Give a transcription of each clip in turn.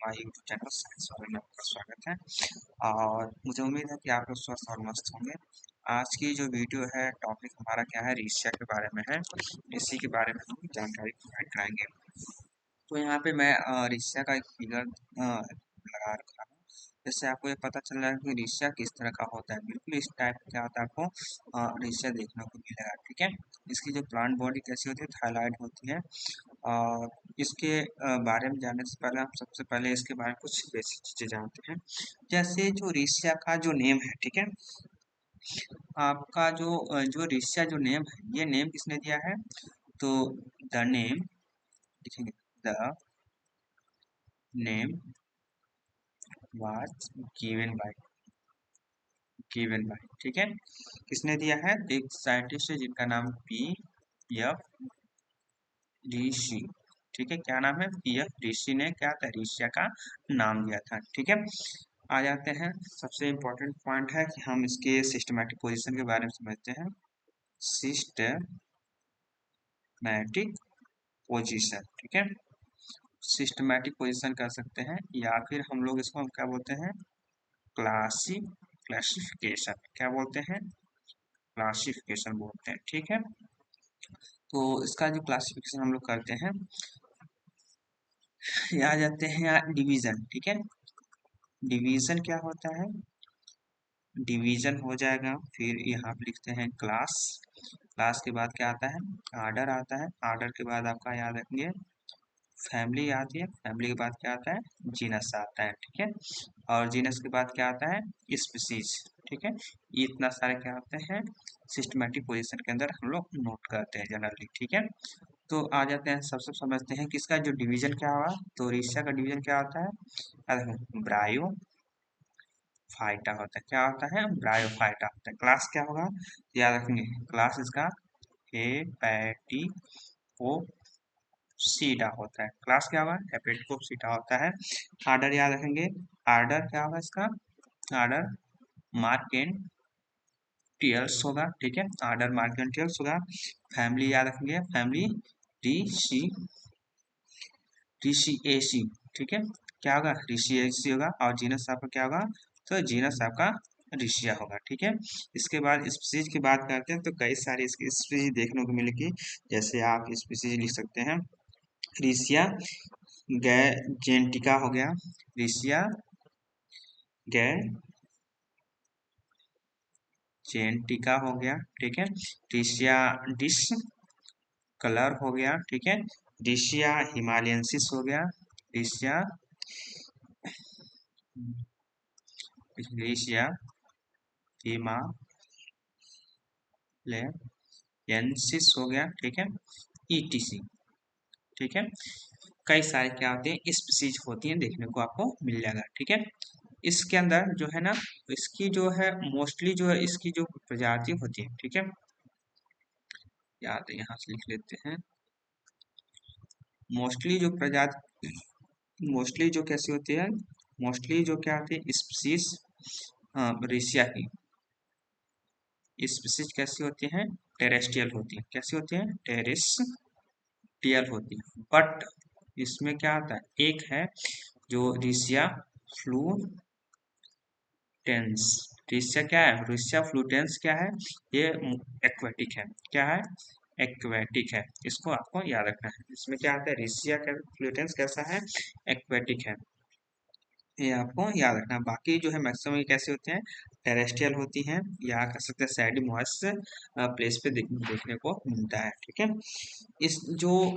हमारे YouTube channel science वाले में आपका स्वागत है। और मुझे उम्मीद है कि आप लोग स्वस्थ और मस्त होंगे। आज की जो वीडियो है टॉपिक हमारा क्या है, रीशिया के बारे में है। इसी के बारे में हम जानकारी प्रोवाइड कराएंगे। तो यहाँ पे मैं रीशिया का एक फिगर लगा रखा हूँ, जिससे आपको ये पता चल रहा है कि रीशिया किस तरह का होता है। बिल्कुल इस टाइप का क्या होता है, आपको रीशिया देखने को मिलेगा। ठीक है, इसकी जो प्लांट बॉडी कैसी होती है, थायलॉइड होती है। और इसके बारे में जानने से पहले हम सबसे पहले इसके बारे में कुछ बेसिक चीज़ें जानते हैं। जैसे जो रीशिया का जो नेम है, ठीक है, आपका जो रीशिया जो नेम है, ये नेम किसने दिया है? तो द नेम लिखेंगे, the name was given by, ठीक है। किसने दिया है? एक साइंटिस्ट है जिनका नाम पी एफ ऋषि, ठीक है। क्या नाम है? पी एफ ऋषि ने क्या था, रीशिया का नाम दिया था। ठीक है, आ जाते हैं सबसे इम्पोर्टेंट पॉइंट है कि हम इसके सिस्टमैटिक पोजीशन के बारे में समझते हैं। सिस्टमैटिक पोजीशन, ठीक है, सिस्टमैटिक पोजीशन कर सकते हैं, या फिर हम लोग इसको हम क्या बोलते हैं, क्लासिफिकेशन। क्या बोलते हैं? क्लासिफिकेशन बोलते हैं। ठीक है, तो इसका जो क्लासिफिकेशन हम लोग करते हैं, ये आ जाते हैं डिवीजन। ठीक है, डिवीजन क्या होता है? डिवीजन हो जाएगा, फिर यहाँ पे लिखते हैं क्लास। क्लास के बाद क्या आता है? आर्डर आता है। आर्डर के बाद आपका याद रखेंगे फैमिली आती है। फैमिली के बाद क्या आता है? जीनस आता है। ठीक है, और जीनस के बाद क्या आता है? स्पीसीज। ठीक है, ये इतना सारे क्या आते हैं, सिस्टमैटिक पोजीशन के अंदर हम लोग नोट करते हैं जनरली। ठीक है, तो आ जाते हैं, सबसे समझते हैं कि इसका जो डिवीजन क्या हुआ। तो रीशिया का डिवीजन क्या होता है? ब्रायो फाइटा होता है। क्या होता है? ब्रायोफाइटा होता है। क्लास क्या होगा, याद रखेंगे, क्लास इसका हेपेटिकोप्सीडा होता है। क्लास क्या होगा? हेपेटिकोप्सीडा होता है। आर्डर याद रखेंगे, आर्डर क्या होगा इसका? आर्डर मार्केंटियर्स होगा। ठीक है, आर्डर मार्केंटियर्स होगा। फैमिली याद रखेंगे, फैमिली ऋषि ऋषिएसी। ठीक है, क्या होगा? ऋषिएसी होगा। और जीनस आपका क्या होगा? तो जीनस आपका ऋषिया होगा। ठीक है, इसके बाद स्पीसीज की बात करते हैं, तो कई सारी इसकी स्पीसीज देखने को मिलेगी। जैसे आप स्पीसीज लिख सकते हैं, ऋषिया गैजेंटिका हो गया, ऋषिया गैजेंटिका हो गया। ठीक है, ऋषिया डिस कलर हो गया। ठीक है, ऋषिया हिमालयंसिस हो गया, ऋषिया ऋषिया हिमालयंसिस हो गया। ठीक है, ईटीसी। ठीक है, कई सारे क्या होते हैं, स्पीसीज होती हैं, देखने को आपको मिल जाएगा। ठीक है, इसके अंदर जो है ना, इसकी जो है मोस्टली जो है इसकी जो प्रजाति होती है, ठीक है, याद है, यहाँ से लिख लेते हैं। मोस्टली जो प्रजाति, मोस्टली जो कैसी होती है, मोस्टली जो क्या होती है स्पीसीज रीशिया की स्पीसीज कैसी होती हैं? टेरेस्ट्रियल होती है। कैसी होती है? टेरेस्ट्रियल होती है। बट इसमें क्या आता है, एक है जो रीशिया फ्लूटेंस। रीशिया क्या है? रीशिया फ्लूटेंस क्या है? ये एक्वेटिक है। क्या है? एक्वेटिक है। इसको आपको याद रखना है। इसमें क्या आता है? रीशिया का फ्लूटेंस कैसा है? एक्वेटिक है, ये आपको याद रखना है। बाकी जो है मैक्सिमम ये कैसे होते हैं? टेरेस्ट्रियल होती हैं, या कह सकते हैं सैडी मॉइस्ट प्लेस पे देखने को मिलता है। ठीक है, इस जो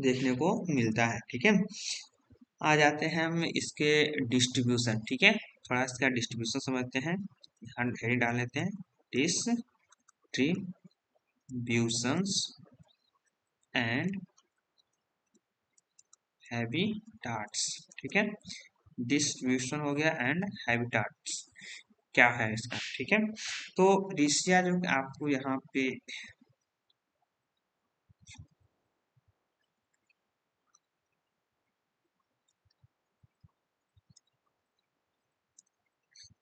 देखने को मिलता है। ठीक है, आ जाते हैं हम इसके डिस्ट्रीब्यूशन। ठीक है, थोड़ा इसका डिस्ट्रीब्यूशन समझते हैं, यहाँ हेडिंग डाल लेते हैं, डिस्ट्रीब्यूशंस एंड हैबिटाट्स। ठीक है, डिस्ट्रीब्यूशन हो गया एंड हैबिटाट्स क्या है इसका। ठीक है, तो रीशिया जो आपको यहाँ पे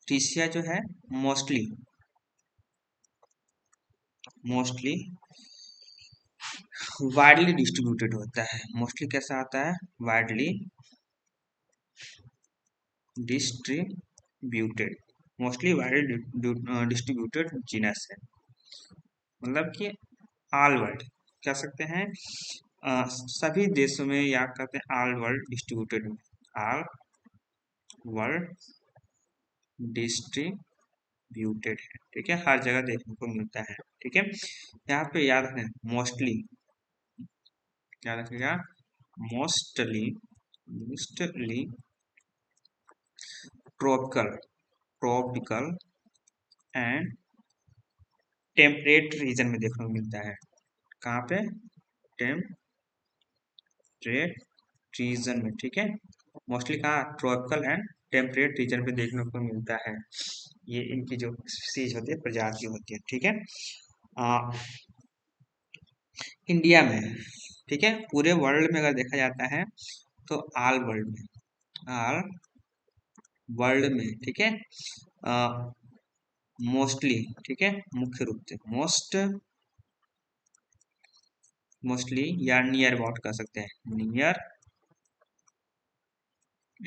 रीशिया जो है मोस्टली वाइडली डिस्ट्रीब्यूटेड होता है। मोस्टली कैसा आता है? Widely distributed, mostly widely distributed genus है, मतलब कि ऑल वर्ल्ड कह सकते हैं, सभी देशों में, या कहते हैं ऑल वर्ल्ड डिस्ट्रीब्यूटेड में, ऑल वर्ल्ड डिस्ट्रीब्यूटेड है, ठीक है, हर जगह देखने को मिलता है, ठीक है। यहाँ पे याद रखना, मोस्टली याद रखिएगा, mostly, mostly tropical, tropical and temperate region में देखने को मिलता है। कहाँ पे? टेम्परेट रीजन में, ठीक है, मोस्टली कहाँ? ट्रॉपिकल एंड टेम्परेट रीजन पे देखने को मिलता है। ये इनकी जो स्पीसीज होती है, प्रजाति होती है, ठीक है। इंडिया में, ठीक है, पूरे वर्ल्ड में अगर देखा जाता है तो ऑल वर्ल्ड में, ऑल वर्ल्ड में, ठीक है, मोस्टली, ठीक है, मुख्य रूप से मोस्टली या नियर अबाउट कर सकते हैं, नियर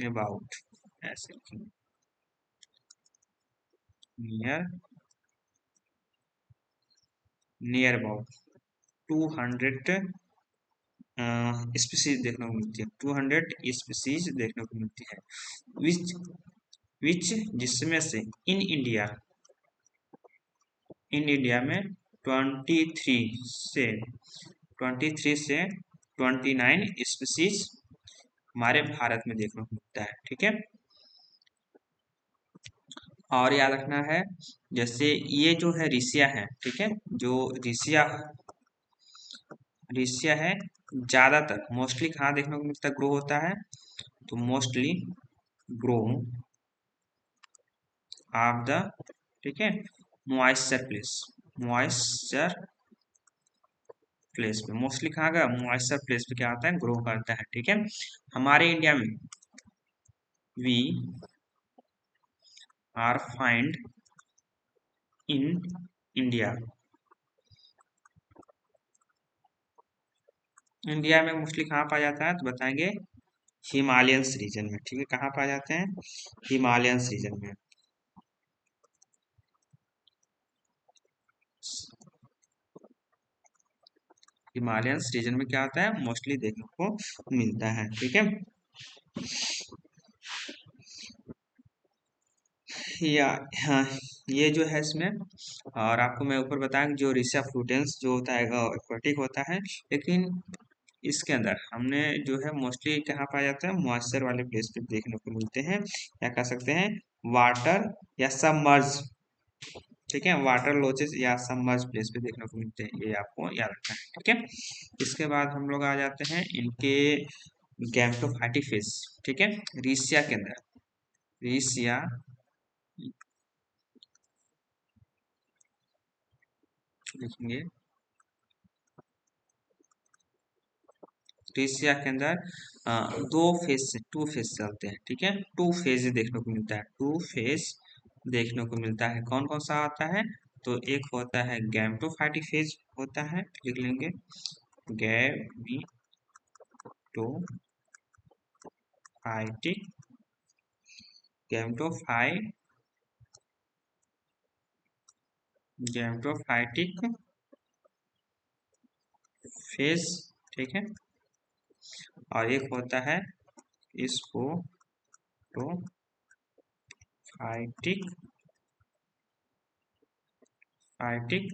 अबाउट, ऐसे नियर, नियर अबाउट 200 स्पीसीज देखने को मिलती है, 200 स्पीसीज देखने को मिलती है, विच विच जिसमें से इन इंडिया में 23 से 29 स्पीसीज हमारे भारत में देखने को मिलता है, ठीक है। और याद रखना है, जैसे ये जो है ऋषिया है, ठीक है, जो ऋषिया ऋषिया है, ज्यादातर मोस्टली कहाँ देखने को मिलता है, ग्रो होता है, तो मोस्टली ग्रो ऑफ द, ठीक है, मॉइस्चर प्लेस, मॉइस्चर प्लेस पे, मोस्टली कहाँ का? मॉइस्चर प्लेस पे क्या आता है? ग्रो करता है, ठीक है। हमारे इंडिया में we are find in India, India में मोस्टली कहाँ पाया जाता है, तो बताएंगे हिमालयंस रीजन में, ठीक है, कहाँ पाए जाते हैं? हिमालयंस रीजन में, हिमालयंस रीजन में क्या होता है? मोस्टली देखने को मिलता है, ठीक है। या हाँ, ये जो है इसमें, और आपको मैं ऊपर बताया जो रिसा फ्लूटेंस जो होता है एक्वाटिक होता है, लेकिन इसके अंदर हमने जो है मोस्टली कहाँ पाया जाता है? मॉइस्चर वाले प्लेस पे देखने को मिलते हैं, या कह सकते हैं वाटर या सबमर्ज, ठीक है, वाटर लोचेस या सबमर्ज प्लेस पे देखने को मिलते हैं, ये आपको याद रखना है, ठीक है। इसके बाद हम लोग आ जाते हैं इनके गैम्टोफाइटिक फिश, ठीक है, रीसिया के अंदर, रीसिया लिखेंगे, रीसिया के अंदर दो फेज से, टू फेज चलते हैं, ठीक है, टू फेज देखने को मिलता है, टू फेज देखने को मिलता है, कौन कौन सा आता है? तो एक होता है गैम्टोफाइटिक फेज होता है, लिख लेंगे गैम्टोफाइटिक, गैम्टोफाइटिक गैम्टोफाइटिक फेज, ठीक है, और एक होता है स्पोरोफाइटिक फाइटिक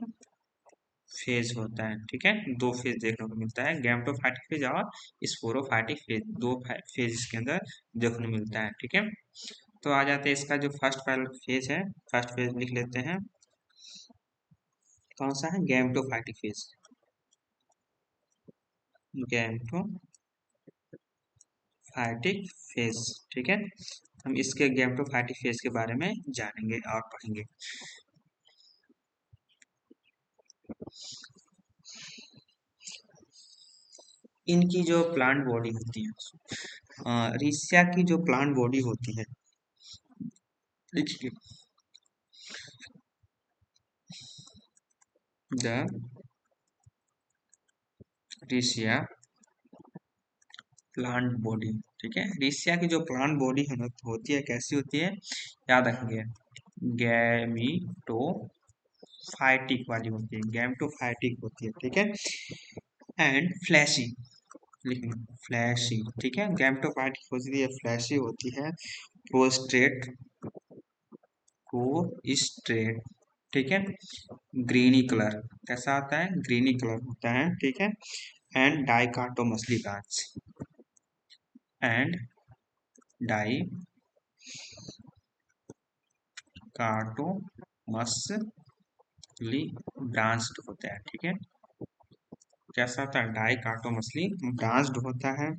फेज होता है, ठीक है, दो फेज देखने को मिलता है, गैम्टोफाइटिक फेज और स्पोरोफाइटिक फेज, दो फेज इसके अंदर देखने को मिलता है, ठीक है। तो आ जाते हैं इसका जो फर्स्ट पहला फेज है, फर्स्ट फेज लिख लेते हैं, कौन सा है? गैम्टोफाइटिक फेज, गैम्टोफाइटिक फेज, ठीक है। हम इसके गैम्टोफाइटिक फेज के बारे में जानेंगे और पढ़ेंगे। इनकी जो प्लांट बॉडी होती है, रिसिया की जो प्लांट बॉडी होती है, देखिए, द रिसिया प्लांट बॉडी। ठीक है, रिसिया की जो प्लांट बॉडी है होती है, कैसी होती है, याद रखेंगे, गैमिटोफाइटिक वाली होती है, गैमेटोफाइटिक होती है। ठीक है, एंड फ्लैशी, लिखेंगे फ्लैशी। ठीक है, गैमेटोफाइटिक होती है, फ्लैशी होती है, प्रोस्ट्रेट, कोस्ट्रेट। ठीक है, ग्रीनी कलर, कैसा आता है, ग्रीनी कलर होता है। ठीक है, एंड डाइकाटोमसली ब्रांच, एंड डाइकाटोमसली ब्रांच्ड होता है। ठीक है, कैसा होता है, डाइकाटोमसली ब्रांच्ड होता है,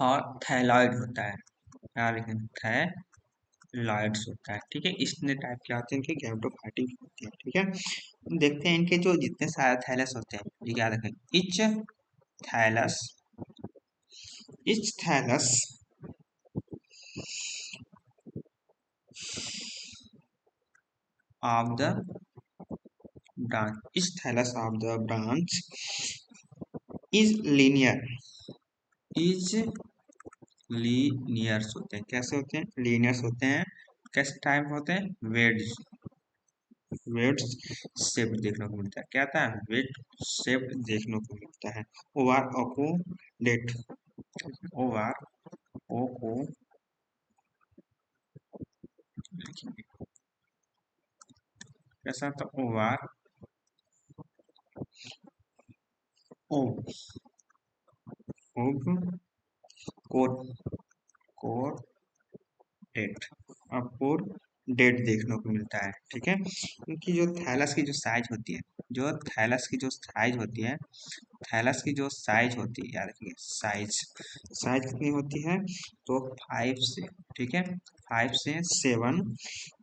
और थैलॉइड होता है, क्या लिखें, थैलॉइड्स होता है। ठीक है, इतने टाइप के आते हैं, इनके गैमेटोफाइटिक होते हैं। ठीक है, देखते हैं इनके जो जितने सारे थैलस होते हैं, ये याद रखें, thallus each thallus of the branch, each thallus of the branch is linear, is लीनियर्स होते हैं, कैसे होते हैं, लीनियर्स होते हैं। कैसे टाइप होते हैं, वेड्स, वेड्स शेप देखने को मिलता है, क्या आता है, वेड शेप देखने को मिलता है। ओवर अपोडेट, ओवर ओको, कैसा था, ओवर ओ कोट कोट डेट, आपको डेट देखने को मिलता है। ठीक है, इनकी जो थैलस की जो साइज होती है, जो थैलस की जो साइज होती है, थैलस की जो साइज होती है, याद रखिए, साइज साइज कितनी होती है, तो 5 से, ठीक है, 5 से 7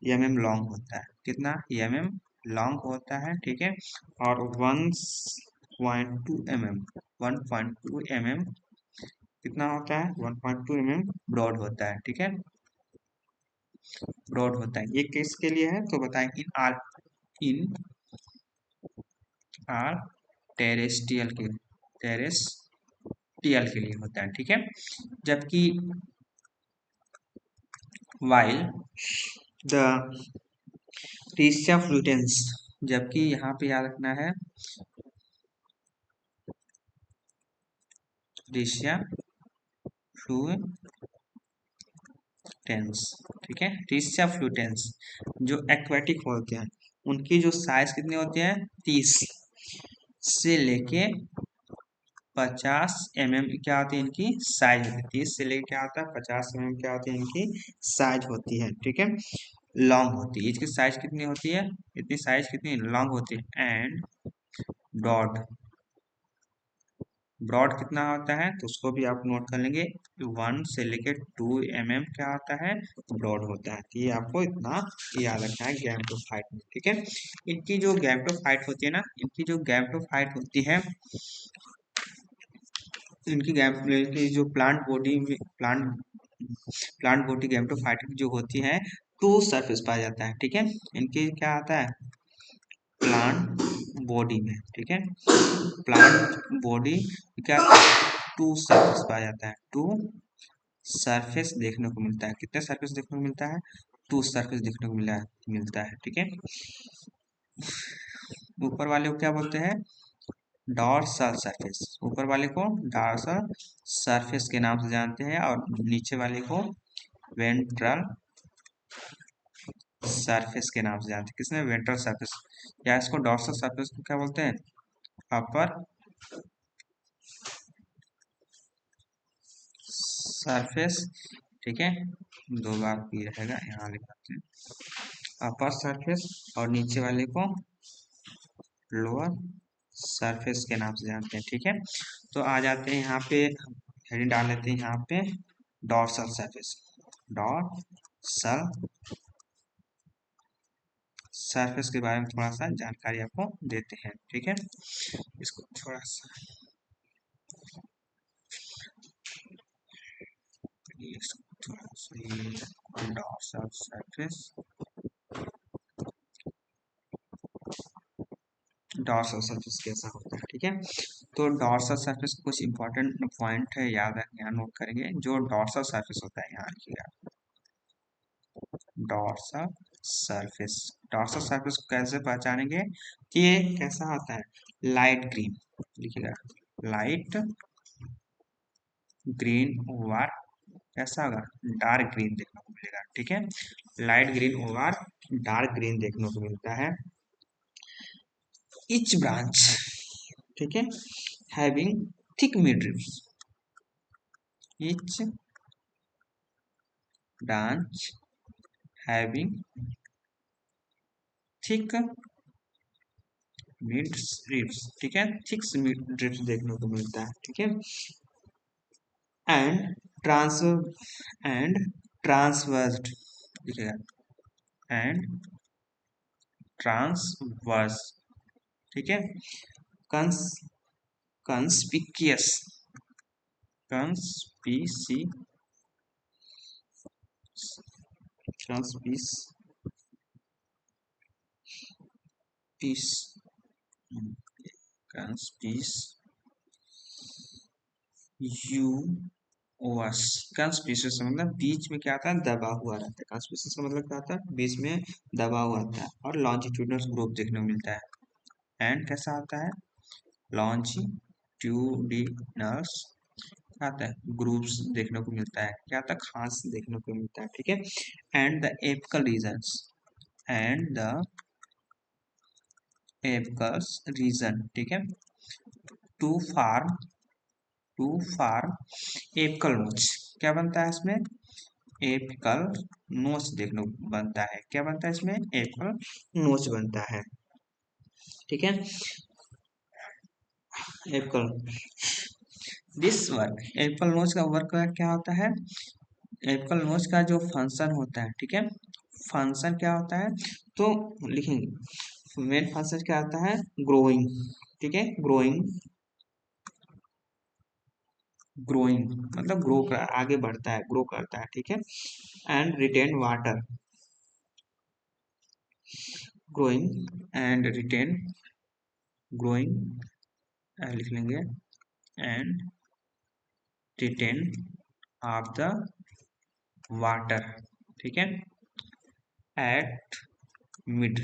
mm लॉन्ग होता है, कितना mm लॉन्ग होता है। ठीक है, और 1.2 mm कितना होता है, 1.2 mm ब्रॉड होता है। ठीक है, ब्रॉड होता है, ये किसके लिए है, तो बताएं, इन आर टेरेस्ट्रियल के, टेरेस्ट्रियल के लिए होता है। ठीक है, जबकि वाइल द रिसिया फ्लूटेंस, जबकि यहाँ पे याद रखना है, रिसिया फ्लूटेंस। ठीक है, रिसिया फ्लूटेंस जो एक्वेटिक होते हैं, उनकी जो साइज कितनी होती है, 30 से लेके 50 mm क्या होती है, इनकी साइज होती है, 30 से लेके क्या आता है, 50 mm क्या होती है, इनकी साइज होती है। ठीक है, लॉन्ग होती है, इसकी साइज कितनी होती है, इतनी साइज कितनी लॉन्ग होती है। एंड ब्रॉड, ब्रॉड कितना होता है, तो उसको भी आप नोट कर लेंगे, 1 से लेके 2 mm क्या होता है, ब्रॉड होता है। तो ये आपको इतना याद रखना है गैमेटोफाइट में। ठीक है, इनकी जो गैमेटोफाइट होती है ना, इनकी जो गैमेटोफाइट होती है, इनकी जो प्लांट बॉडी गैमेटोफाइटिक जो होती है, टू सरफेस पाया जाता है। ठीक है, इनके क्या आता है, प्लांट बॉडी में, ठीक है, प्लांट बॉडी क्या, टू सरफेस पाया जाता है, टू सरफेस देखने को मिलता है, कितने सरफेस देखने को मिलता है, टू सरफेस देखने को मिलता है। ठीक है, ऊपर वाले को क्या बोलते हैं, डॉर्सल सरफेस, ऊपर वाले को डॉर्सल सरफेस के नाम से जानते हैं, और नीचे वाले को वेंट्रल सरफेस के नाम से जानते हैं, किसने, वेंट्रल सरफेस, या इसको डॉर्सल सरफेस को क्या बोलते हैं, अपर सरफेस। ठीक है, दो बार पी रहेगा, यहाँ लिखाते हैं, अपर सरफेस, और नीचे वाले को लोअर सरफेस के नाम से जानते हैं। ठीक है, तो आ जाते हैं यहाँ पे, हेडिंग डाल लेते हैं यहाँ पे, डॉर्सल सरफेस, डॉर्सल सरफेस के बारे में थोड़ा सा जानकारी आपको देते हैं। ठीक है, इसको थोड़ा सा डॉर्सल सरफेस, डॉर्सल सरफेस कैसा होता है। ठीक है, तो डॉर्सल सरफेस कुछ इंपॉर्टेंट पॉइंट है, याद रखना, यहाँ नोट करेंगे। जो डॉर्सल सरफेस होता है, यहाँ लिखिएगा डॉर्सल सरफेस। डॉर्सल सरफेस को कैसे पहचानेंगे कि ये कैसा होता है, लाइट ग्रीन, लिखिएगा लाइट ग्रीन ओवर, कैसा होगा, डार्क ग्रीन देखने को मिलेगा, ठीक है, light green over dark green देखने को मिलता है। इच ब्रांच, ठीक है, having thick midribs, each branch having thick mid ribs, ठीक है, थिक मिड रिब्स देखने को मिलता है, ठीक है। एंड ट्रांस एंड ट्रांसवर्स्ड, लिखेगा एंड ट्रांसवर्स, ठीक है। Cons conspicuous, conspicuous conspic pic conspicuous. Conspicuous का मतलब बीच में क्या आता है, दबा हुआ रहता है। कंस्पिशियस का मतलब क्या आता है, बीच में दबा हुआ आता है। और लॉन्जिट्यूडनल ग्रुप देखने को मिलता है। एंड कैसा आता है, लॉन्जिट्यूडिनल्स आता है, ग्रुप्स देखने को मिलता है। क्या आता है, खास देखने को मिलता है, ठीक है। And the apical regions, and the apical region, ठीक है, to form to form apical notch, क्या बनता है इसमें, एपिकल नोच देखने को बनता है। क्या बनता है इसमें, एपिकल नोच बनता है, ठीक है। एपिकल दिस वर्क, एपिकल नोच का वर्क क्या होता है, एपिकल नोच का जो फंक्शन होता है, ठीक है, फंक्शन क्या होता है, तो लिखेंगे मेन फंक्शन क्या होता है, ग्रोइंग, ठीक है, ग्रोइंग, ग्रोइंग मतलब ग्रो कर, आगे बढ़ता है, ग्रो करता है, ठीक है। And retain water, growing and retain, growing लिख लेंगे and retain of the water, ठीक है, एट मिड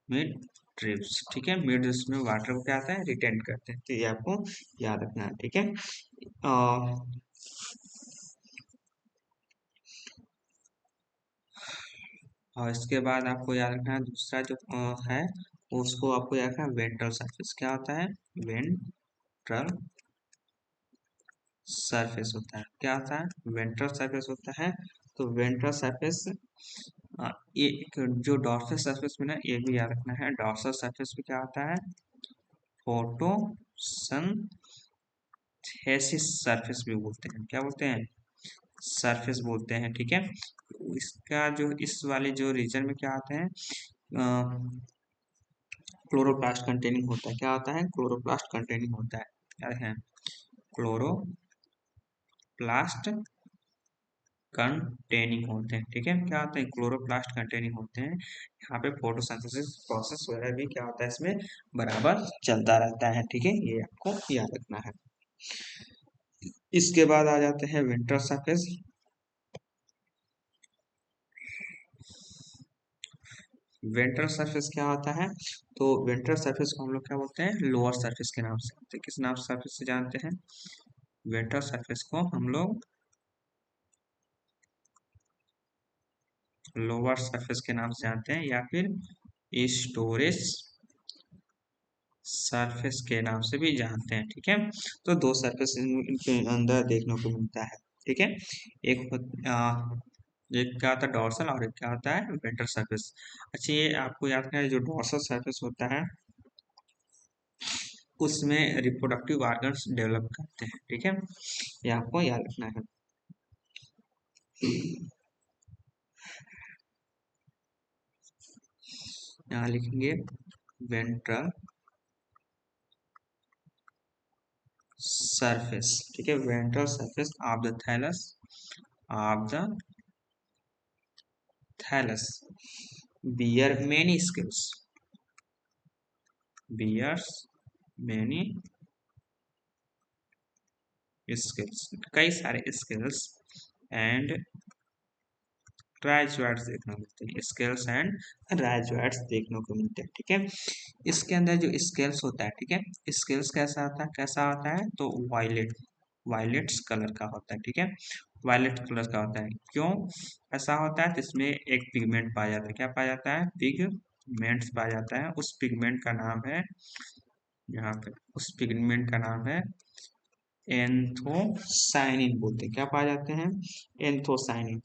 मिड ट्रिप्स, ठीक है, मिड में वाटर को क्या आता है, रिटेन करते हैं। तो ये आपको याद रखना है, ठीक है। और इसके बाद आपको याद रखना है दूसरा जो है, उसको आपको याद रखना है वेंट्रल सरफेस। क्या होता है, वेंट्रल सरफेस होता है। क्या होता है, वेंट्रल सरफेस होता है। तो वेंट्रल सरफेस एक जो डॉर्सल सरफेस में ना, ये भी याद रखना है, डॉर्सल सरफेस में क्या होता है, फोटोसिंथेसिस सरफेस भी बोलते हैं। क्या बोलते हैं, सरफेस बोलते हैं, ठीक है। इसका जो इस वाले जो रीजन में क्या आते हैं, क्लोरोप्लास्ट कंटेनिंग होता है। क्या होता है, क्लोरोप्लास्ट कंटेनिंग होता है। क्या है, क्लोरोप्लास्ट कंटेनिंग होते हैं, ठीक है। क्या होते हैं, क्लोरोप्लास्ट कंटेनिंग होते हैं। यहाँ पे फोटोसिंथेसिस प्रोसेस वगैरह भी क्या होता है, इसमें बराबर चलता रहता है, ठीक है, ये आपको याद रखना है। इसके बाद आ जाते हैं विंटर सरफेस। वेंट्रल सरफेस क्या होता है, तो वेंट्रल सरफेस को हम लोग क्या बोलते हैं, लोअर सरफेस के नाम से, तो किस नाम सरफेस से जानते हैं, वेंट्रल सरफेस को हम लोग लोअर सरफेस के नाम से जानते हैं, या फिर स्टोरेज सरफेस के नाम से भी जानते हैं, ठीक है। तो दो सरफेस इनके अंदर देखने को मिलता है, ठीक है। एक एक क्या होता है डोर्सल, और एक क्या होता है वेंट्रल सरफेस। अच्छा, ये आपको याद रखना है, जो डोर्सल सरफेस होता है उसमें रिप्रोडक्टिव ऑर्गन्स डेवलप करते हैं, ठीक है, ये आपको याद रखना है। यहाँ लिखेंगे वेंट्रल सरफेस, ठीक है, ventral surface of the thallus, of the thallus bear many scales, bears many scales, कई सारे स्किल्स एंड राइजवर्ड्स देखने को मिलते हैं, स्किल्स एंड राइजवर्ड्स देखने को मिलते हैं। ठीक है, इसके अंदर जो स्किल्स होता है, ठीक है, स्किल्स कैसा होता है तो वायलेट्स कलर का होता है। ठीक है, वायलेट कलर का होता है। क्यों ऐसा होता है? तो इसमें एक पिगमेंट पाया जाता है। क्या पाया जाता है? पिगमेंट्स पाया जाता है। उस पिगमेंट का नाम है, यहाँ पे उस पिगमेंट का नाम है एंथोसाइनिन बोलते हैं। क्या पाए जाते हैं? एंथोसाइनिन।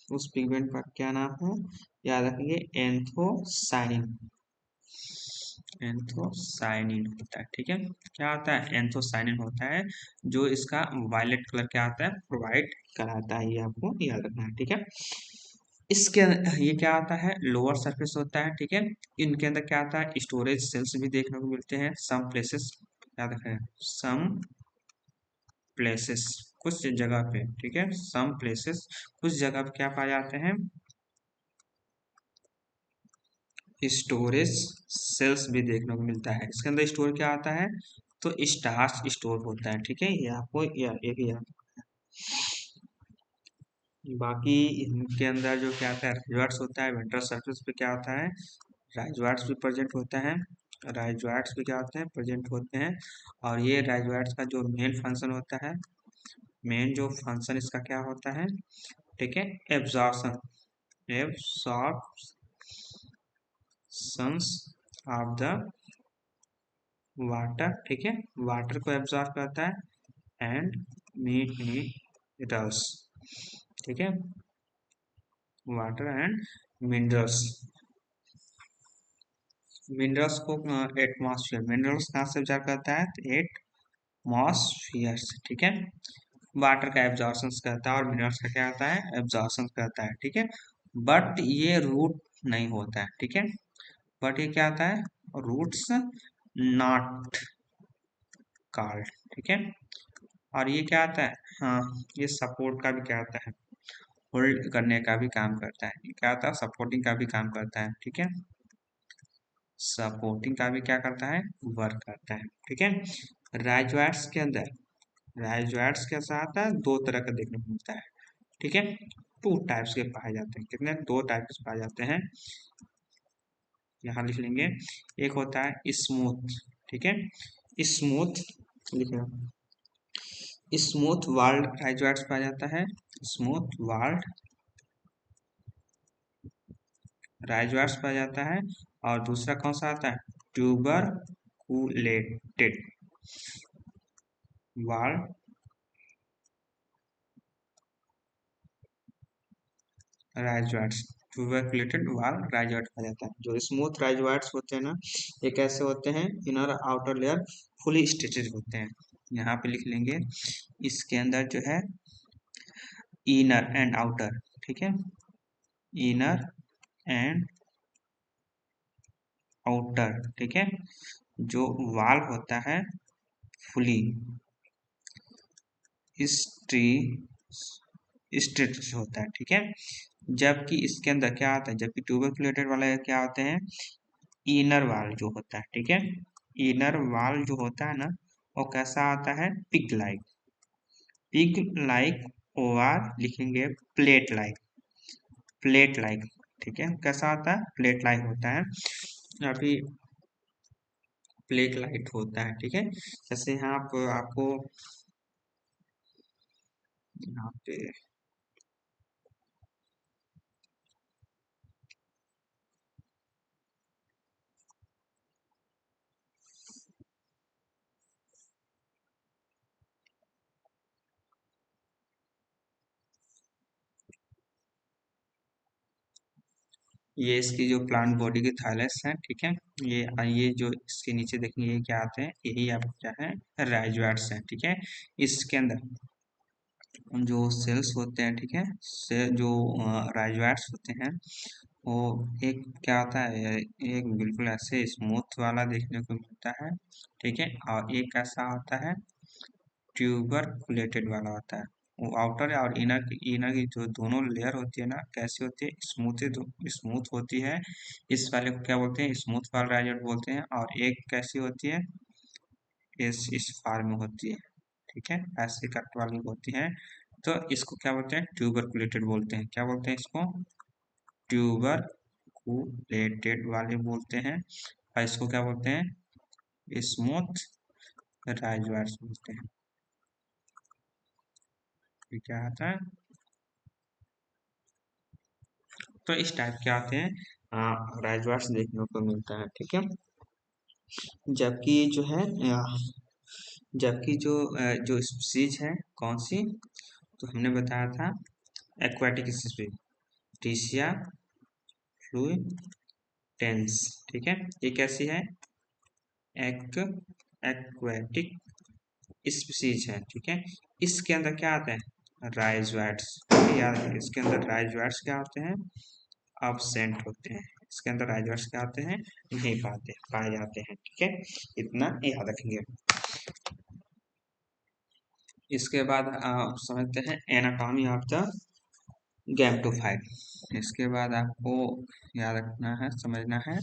उस पिगमेंट का क्या नाम है? याद रखिए, एंथोसाइनिन। एंथोसाइनिन होता है। ठीक है, क्या होता है? एंथोसाइनिन होता है जो इसका वायलेट कलर क्या आता है? प्रोवाइड कराता है। ये आपको याद रखना है। ठीक है, इसके ये क्या आता है? लोअर सरफेस होता है। ठीक है, इनके अंदर क्या आता है? स्टोरेज सेल्स भी देखने को मिलते हैं सम प्लेसेस। याद रखें, सम प्लेसेस, कुछ जगह पे। ठीक है, सम प्लेसेस, कुछ जगह पे क्या पाए जाते हैं? स्टोरेज सेल्स भी देखने को मिलता है। इसके अंदर स्टोर क्या आता है? तो स्टार्च स्टोर होता है। ठीक है, ये आपको एक याद। बाकी इनके अंदर जो क्या आता है? रिजॉर्ट्स होता है। वेंट्रल सरफेस पे क्या होता है? राइजवार्ड्स भी प्रेजेंट होते हैं। राइजवार्ड्स भी क्या होते हैं? प्रेजेंट होते हैं। और ये राइजवार्ड्स का जो मेन फंक्शन होता है, मेन जो फंक्शन इसका क्या होता है? ठीक है, एब्जॉर्प्शन, एब्जॉर्प्शंस ऑफ द वाटर। ठीक है, वाटर को एब्जॉर्ब करता है एंड मिनरल्स। ठीक है, वाटर एंड मिनरल्स। मिनरल्स को एटमॉस्फेयर, मिनरल्स कहाँ से एब्जॉर्ब करता है? तो एटमॉस्फेयर से। ठीक है, वाटर का एब्जॉर्प्शन करता है और मिनरल्स का क्या होता है? एब्जॉर्प्शन करता है। ठीक है, बट ये रूट नहीं होता है। ठीक है, बट ये क्या आता है? Roots not called. ठीक है, और ये क्या आता है? हाँ, ये सपोर्ट का भी क्या आता है? होल्ड करने का भी काम करता है। ये क्या आता है? सपोर्टिंग का भी काम करता है। ठीक है, सपोर्टिंग का भी क्या करता है? वर्क करता है। ठीक है, राइजवार्ड्स के अंदर, राइजवार्ड्स के साथ दो तरह का देखने को मिलता है। ठीक है, टू टाइप्स के पाए जाते हैं। कितने? दो टाइप के पाए जाते हैं। यहाँ लिख लेंगे। एक होता है स्मूथ। ठीक है, स्मूथ लिखे, स्मूथ वाल्ड राइजवार्ड्स पाया जाता है। स्मूथ वाल्ड राइजवार्ड्स पाया जाता है। और दूसरा कौन सा आता है? ट्यूबरकुलेटेड वाल राइजवार्ड्स, ट्यूबरकुलेटेड वाल राइजवार्ड्स पाया जाता है। जो स्मूथ राइजवार्ड्स होते हैं ना, ये कैसे होते हैं? Inner outer layer fully stitched होते हैं। यहाँ पे लिख लेंगे, इसके अंदर जो है इनर एंड आउटर। ठीक है, इनर एंड आउटर। ठीक है, जो वाल होता है फुली स्टिच होता है। ठीक है, जबकि इसके अंदर क्या आता है? जबकि ट्यूबरकुलेटेड वाला क्या होते हैं? इनर वाल जो होता है। ठीक है, इनर वाल जो होता है ना, वो कैसा आता है? पिग लाइक, और लिखेंगे प्लेट लाइक, प्लेट लाइक। ठीक है, कैसा आता है? प्लेट लाइक होता है, अभी प्लेट लाइट होता है। ठीक है, जैसे यहाँ आप आपको यहाँ पे ये इसकी जो प्लांट बॉडी की थाइलस है। ठीक है, ये जो इसके नीचे देखेंगे, ये क्या आते हैं? यही आपको क्या है? राइजवार्ड्स हैं। ठीक है, इसके अंदर जो सेल्स होते हैं, ठीक है, से जो राइजवार्ड्स होते हैं, वो एक क्या होता है? एक बिल्कुल ऐसे स्मूथ वाला देखने को मिलता है। ठीक है, और एक ऐसा होता है ट्यूबरकुलेटेड वाला होता है। आउटर और इनर की जो दोनों लेयर होती है ना, कैसी होती है, स्मूथ होती है। इस वाले को क्या बोलते हैं, स्मूथ वाला राइजोइड बोलते हैं। और एक कैसी होती है, इस फॉर्म में होती है, ठीक है, ऐसे कट वाली होती है। तो इसको क्या बोलते हैं, ट्यूबरकुलेटेड बोलते हैं। क्या बोलते हैं इसको, ट्यूबरकुलेटेड वाले बोलते हैं। और इसको क्या बोलते हैं, स्मूथ राइजोइड्स बोलते हैं। ये क्या आता है, तो इस टाइप के आते हैं राइजोइड्स देखने को मिलता है, ठीक है। जबकि जो है जबकि जो स्पीसीज है कौन सी, तो हमने बताया था एक्वाटिक स्पीसीज, टीसिया फ्लुइटेंस, ठीक है। ये कैसी है, एक्वाटिक स्पीसीज है, ठीक है। इसके अंदर क्या आता है, राइजोइड्स, याद रखिए इसके अंदर राइजोइड्स क्या होते हैं, absent होते हैं। इसके अंदर राइजोइड्स क्या आते हैं, नहीं पाए जाते हैं, ठीक है, इतना याद रखेंगे। इसके बाद आप समझते हैं एनाटॉमी ऑफ द गैमेटोफाइट। इसके बाद आपको याद रखना है, समझना है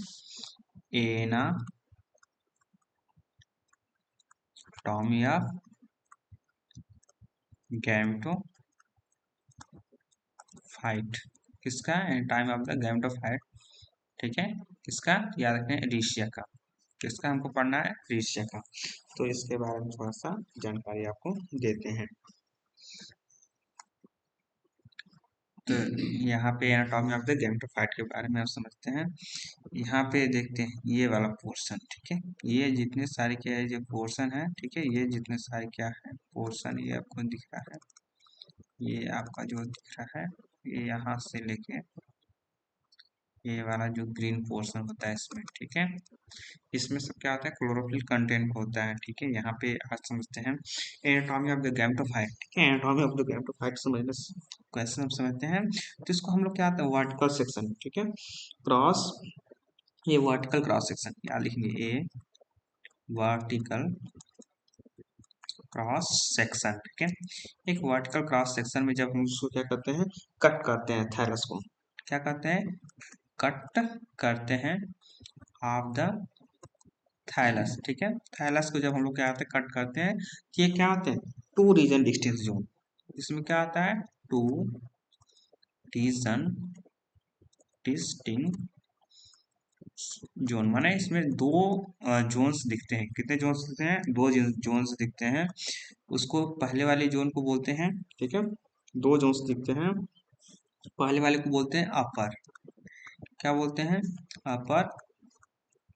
एनाटॉमी ऑफ गैमेटोफाइट, किसका, एनाटॉमी ऑफ द गैमेटोफाइट, ठीक है। किसका, याद रखना है, एरीशिया का। किसका हमको पढ़ना है, एरीशिया का। तो इसके बारे में थोड़ा सा जानकारी आपको देते हैं। तो यहाँ पे एनाटॉमी ऑफ द गैमेटोफाइट के बारे में आप समझते हैं। यहाँ पे देखते हैं ये वाला पोर्शन, ठीक है, ये जितने सारे क्या है, जो पोर्शन है, ठीक है, ये जितने सारे क्या है पोर्शन, ये आपको दिख रहा है, ये आपका जो दिख रहा है, ये यहाँ से लेके ये वाला जो ग्रीन पोर्शन होता है इसमें, ठीक है, इसमें सब क्या होता है, क्लोरोफिल कंटेंट होता है, ठीक है। यहाँ पे आज समझते हैं एनाटॉमी ऑफ द गैमेटोफाइट, ठीक है। एनाटॉमी ऑफ द गैमेटोफाइट समझने कैसे हम समझते हैं, तो इसको हम लोग क्या आता है, वर्टिकल सेक्शन, ठीक है, क्रॉस, ये वर्टिकल क्रॉस सेक्शन, क्या लिखेंगे, ए वर्टिकल क्रॉस सेक्शन, ठीक है। एक वर्टिकल क्रॉस सेक्शन में जब हम उसको क्या करते हैं, कट करते हैं, थायरस को क्या करते हैं, कट करते हैं ऑफ द थाइलस, ठीक है। थाइलस को जब हम लोग क्या आते हैं, कट करते हैं, ये क्या आते हैं, टू रीजन डिस्टिंक्ट जोन। इसमें क्या आता है, टू रीजन डिस्टिंक्ट जोन, माने इसमें दो जोन्स दिखते हैं। कितने जोन्स दिखते हैं, दो जोन्स दिखते हैं। उसको पहले वाले जोन को बोलते हैं, ठीक है, दो जोन्स दिखते हैं। पहले वाले को बोलते हैं अपर, क्या बोलते हैं, अपर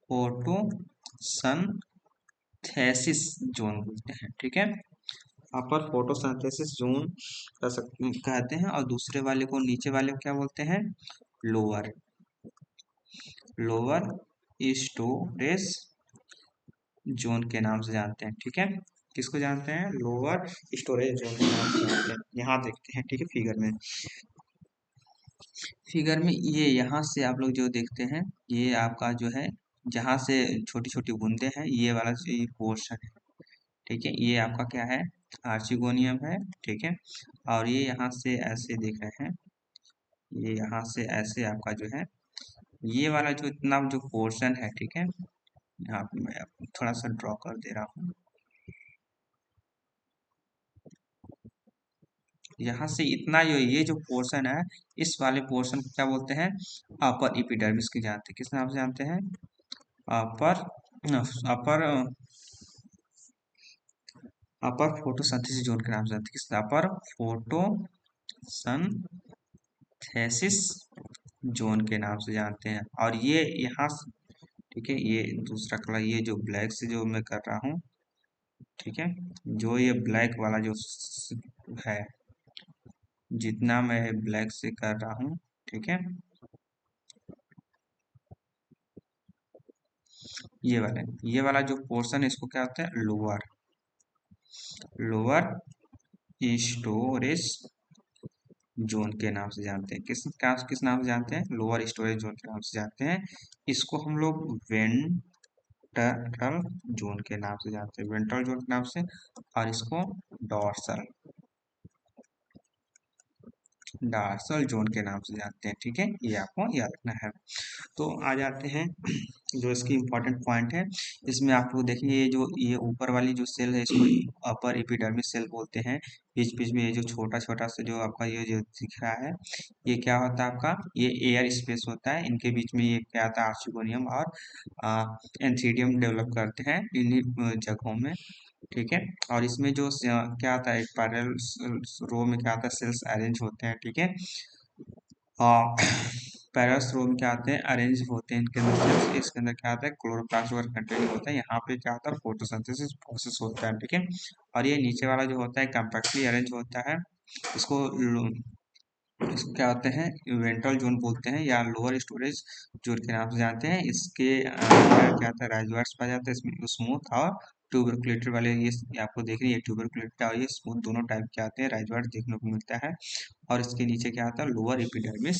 फोटो सनथेसिस जोन बोलते हैं, ठीक है। अपर फोटोसिंथेसिस जोन कहते हैं। और दूसरे वाले को, नीचे वाले को क्या बोलते हैं, लोअर लोअर स्टोरेज जोन के नाम से जानते हैं, ठीक है। किसको जानते हैं, लोअर स्टोरेज जोन के नाम से जानते हैं। यहाँ देखते हैं, ठीक है, फिगर में ये यहाँ से आप लोग जो देखते हैं, ये आपका जो है, जहाँ से छोटी छोटी बूंदे हैं, ये वाला जो पोर्शन है, ठीक है, ये आपका क्या है, आर्चिगोनियम है, ठीक है। और ये यहाँ से ऐसे देख रहे हैं, ये यहाँ से ऐसे आपका जो है, ये वाला जो इतना जो पोर्शन है, ठीक है, यहाँ पे मैं थोड़ा सा ड्रॉ कर दे रहा हूँ। यहाँ से इतना ये जो पोर्शन है, इस वाले पोर्शन को क्या बोलते हैं, अपर एपिडर्मिस की जानते हैं, किस नाम से जानते हैं, अपर अपर अपर फोटोसिंथेसिस जोन के नाम से जानते हैं, किस, अपर फोटोसिंथेसिस जोन के नाम से जानते हैं। और ये यहाँ, ठीक है, ये दूसरा कलर, ये जो ब्लैक से जो मैं कर रहा हूँ, ठीक है, जो ये ब्लैक वाला जो है, जितना मैं ब्लैक से कर रहा हूँ, ठीक है, ये वाला जो पोर्शन है, इसको क्या होता है, लोअर लोअर स्टोरेज जोन के नाम से जानते हैं। किस नाम से जानते हैं, लोअर स्टोरेज जोन के नाम से जानते हैं। इसको हम लोग वेंट्रल जोन के नाम से जानते हैं, वेंट्रल जोन के नाम से। और इसको डॉर्सल डार्सल जोन के नाम से जानते हैं। ठीक है, ये आपको याद रखना है। तो आ जाते हैं जो इसकी इम्पोर्टेंट पॉइंट है। इसमें आप लोग देखिए, ये ऊपर वाली जो सेल है इसको अपर एपिडर्मिस सेल बोलते हैं। बीच बीच में ये जो छोटा छोटा सा जो आपका ये जो दिख रहा है, ये क्या होता है आपका, ये एयर स्पेस होता है। इनके बीच में ये क्या आता है, आर्चिगोनियम और एंथीडियम डेवलप करते हैं इन्हीं जगहों में। ठीक है, और इसमें जो क्या आता है, एक पैरेलल रो में क्या आता है, सेल्स अरेंज होते हैं। ठीक है, और पैरेलल रो में क्या आते हैं, अरेंज होते हैं इनके अंदर सेल्स। इसके अंदर क्या आता है, क्लोरोप्लास्ट वगैरह कंटेंट होता है। यहाँ पे क्या होता है, फोटोसिंथेसिस प्रोसेस होता है। ठीक है, और ये नीचे वाला जो होता है कम्पैक्टली अरेंज होता है। इसको इसको क्या होते हैं, वेंट्रल जोन बोलते हैं या लोअर स्टोरेज जोन के नाम से जानते हैं। इसके क्या होता है, राइजोइड्स पाया जाता है इसमें, स्मूथ और ट्यूबरकुलेटेड वाले। ये आपको देख रही है, ट्यूबरकुलेटेड और ये स्मूथ दोनों टाइप के आते हैं, राइजोइड्स देखने को मिलता है। और इसके नीचे क्या आता है, लोअर एपिडर्मिस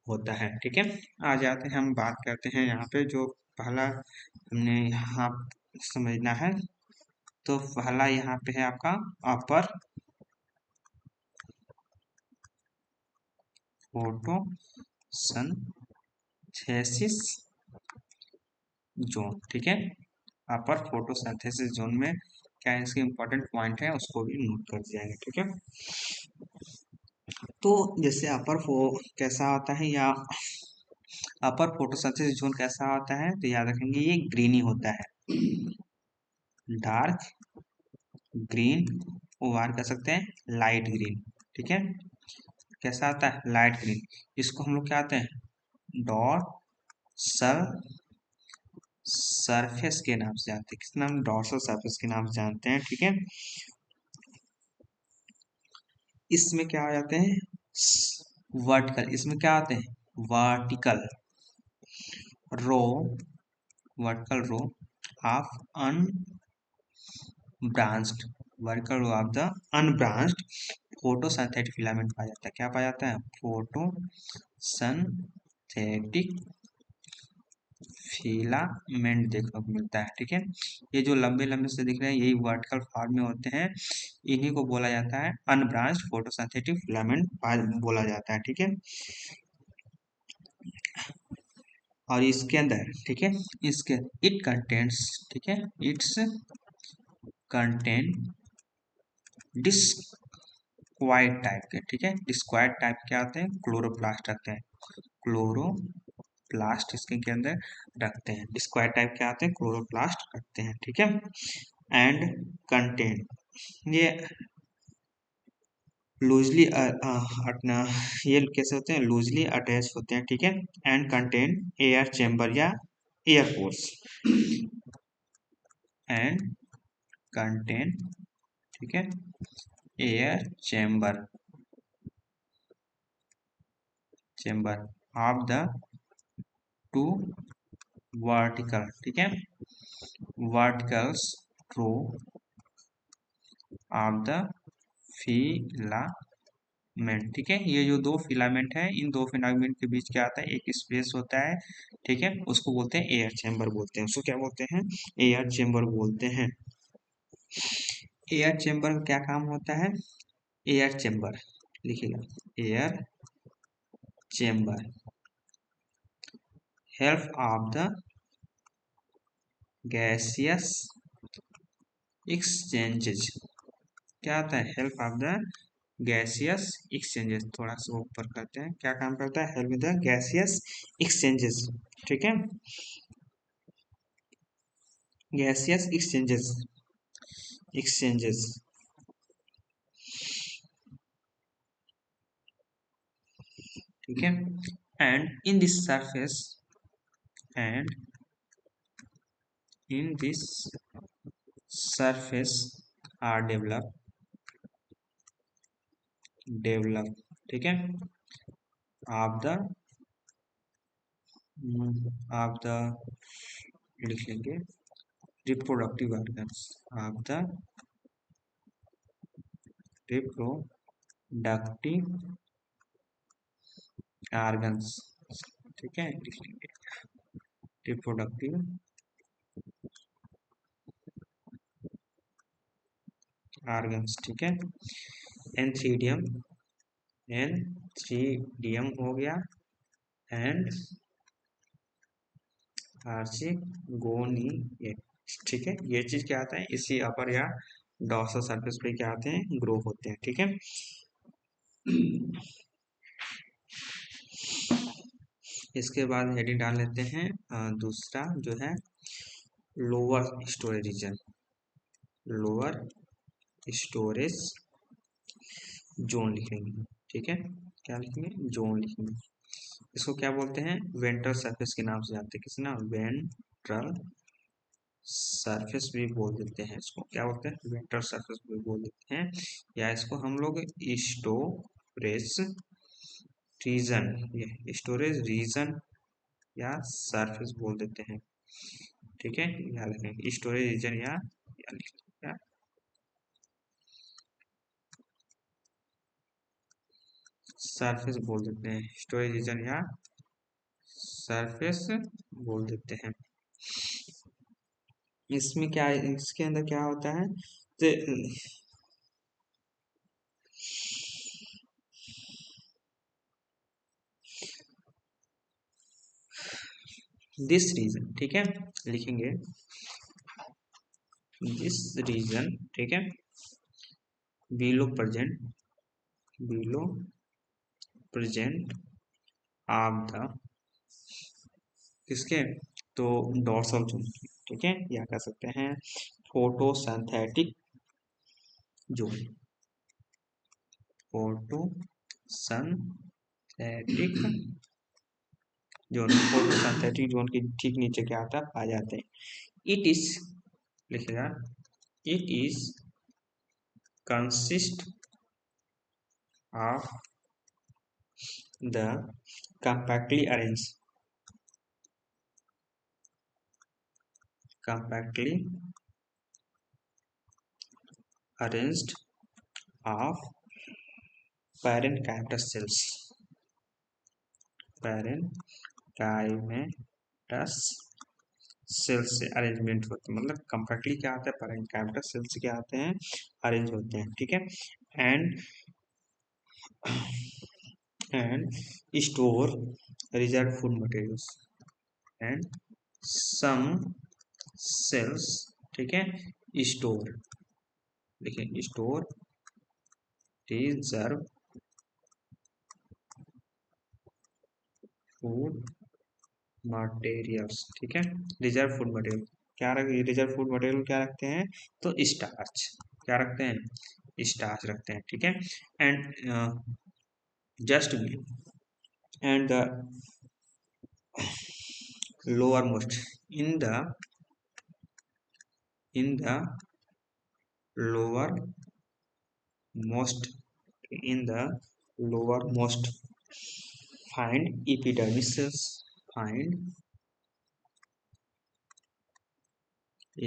होता है। ठीक है, आ जाते हैं, हम बात करते हैं यहाँ पे जो पहला हमने यहाँ समझना है। तो पहला यहाँ पे है आपका अपर फोटोसिंथेसिस जोन। ठीक है, अपर फोटोसिंथेसिस जोन में क्या है, इसके इंपॉर्टेंट पॉइंट है, उसको भी नोट कर दिया है। ठीक है, तो जैसे अपर फो कैसा होता है या अपर फोटोसिंथेसिस जोन कैसा होता है, तो याद रखेंगे ये ग्रीनी होता है, डार्क ग्रीन, वार कर सकते हैं लाइट ग्रीन। ठीक है, कैसा आता है, लाइट ग्रीन। इसको हम लोग क्या आते हैं, डॉट सल सरफेस के नाम से जानते हैं। किस नाम, डॉर्सल सरफेस के नाम से जानते हैं। ठीक है, इसमें क्या आ जाते हैं, वर्टिकल। इसमें क्या आते हैं, vertical row, vertical row of unbranched, vertical row of the unbranched photosynthetic filament पाया जाता है। क्या पाया जाता है, फोटोसिंथेटिक फिलामेंट देखने को मिलता है। ठीक है, ये जो लंबे लंबे से दिख रहे हैं, यही वर्टिकल फॉर्म में होते हैं। इन्हीं को बोला जाता है अनब्रांच्ड फोटोसिंथेटिक फिलामेंट बोला जाता है। ठीक है, और इसके अंदर, ठीक है, इसके इट कंटेंट्स, ठीक है, इट्स कंटेंट डिस्क्वाइड टाइप के। ठीक है, डिस्क्वाइड टाइप क्या आते हैं, क्लोरोप्लास्ट आते हैं, क्लोरोप्लास्ट इसके के अंदर रखते हैं। डिस्क्वाइड टाइप क्या आते हैं, क्लोरोप्लास्ट रखते हैं। ठीक है, एंड कंटेंट, ये लूजली अपना, ये कैसे होते हैं, लूजली अटैच होते हैं। ठीक है, एंड कंटेन एयर चेम्बर या एयर पोर्स, एंड कंटेन, ठीक है, air chamber, chamber of the two vertical, ठीक है, verticals through of the filament. ठीक है, ये जो दो फिलामेंट है, इन दो फिलामेंट के बीच क्या आता है, एक स्पेस होता है। ठीक है, उसको बोलते हैं एयर चेम्बर बोलते हैं। उसको क्या बोलते हैं, एयर चेम्बर बोलते हैं। एयर चेम्बर का क्या काम होता है, एयर चेम्बर लिखिएगा, air chamber help of the gaseous exchanges. क्या आता है, help of the gaseous exchanges. थोड़ा सा ऊपर करते हैं, क्या काम करता है, हेल्प द गैसियस एक्सचेंजेस। ठीक है, गैसियस एक्सचेंजेस, एक्सचेंजेस। ठीक है, and in this surface, and in this surface are develop, ठीक है, ऑफ द ऑफ द लिख लेंगे, reproductive organs of the reproductive organs. ठीक है, लिख लेंगे रिप्रोडक्टिव ऑर्गन्स। ठीक है, एंथीडियम N3DM हो गया एंड आर्चिगोनिएट। ठीक है, ये चीज क्या आता है, इसी अपर या डॉर्सल सरफेस पे क्या आते हैं, ग्रो होते हैं। ठीक है, इसके बाद हेडिंग डाल लेते हैं दूसरा जो है lower storage region. Lower storage zone लिखेंगे। ठीक है, क्या लिखेंगे, जोन लिखेंगे। इसको क्या बोलते हैं, वेंट्रल सरफेस के नाम से जानते हैं, किसी ना वेंट्रल सरफेस भी बोल देते हैं। इसको क्या बोलते हैं, वेंट्रल सरफेस भी बोल देते हैं, या इसको हम लोग स्टोरेज रीजन, ये स्टोरेज रीजन या सरफेस बोल देते हैं। ठीक है, याद रखें स्टोरेज रीजन या सरफेस बोल देते हैं, स्टोरेज रीजन या सरफेस बोल देते हैं। इसमें क्या, इसके अंदर क्या होता है, दिस रीजन, ठीक है, लिखेंगे दिस रीजन। ठीक है, बिलो प्रेजेंट ऑफ द किसके, तो डोर्सल जोन। ठीक है, या कह सकते हैं फोटोसिंथेटिक जोन। फोटोसिंथेटिक जोन के ठीक नीचे क्या आता है, आ जाते हैं। इट इज, लिखेगा it is consist of the compactly arranged of parenchymatous cells। parenchymatous cells से अरेंजमेंट होते हैं, मतलब कंपैक्टली क्या आता है, पैरेंकाइमेटस सेल्स क्या आते हैं, अरेंज होते हैं। ठीक है, and store reserve food materials and some cells. ठीक है, स्टोर, देखिए स्टोर रिजर्व फूड मटेरियल्स। ठीक है, रिजर्व फूड मटेरियल क्या रख, रिजर्व फूड मटेरियल क्या रखते हैं, तो स्टार्च क्या रखते हैं, स्टार्च रखते हैं। ठीक है, and just and the lower most in the lower most in the lower most find epidermis cells, find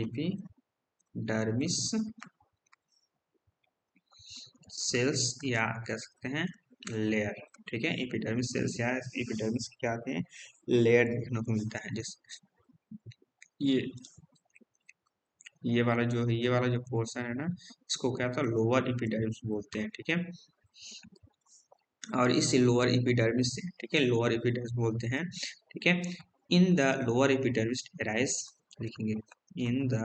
epidermis cells या कह सकते हैं लेयर। ठीक है, एपिडर्मिस सेल्स या एपिडर्मिस क्या आते हैं, लेयर देखने को मिलता है। जैसे ये वाला जो है, ये वाला जो पोर्शन है ना, इसको क्या होता है, लोअर एपिडर्मिस बोलते हैं। ठीक है, और इस लोअर एपिडर्मिस से, ठीक है, लोअर एपिडर्मिस बोलते हैं। ठीक है, in the lower epidermis arise, लिखेंगे in the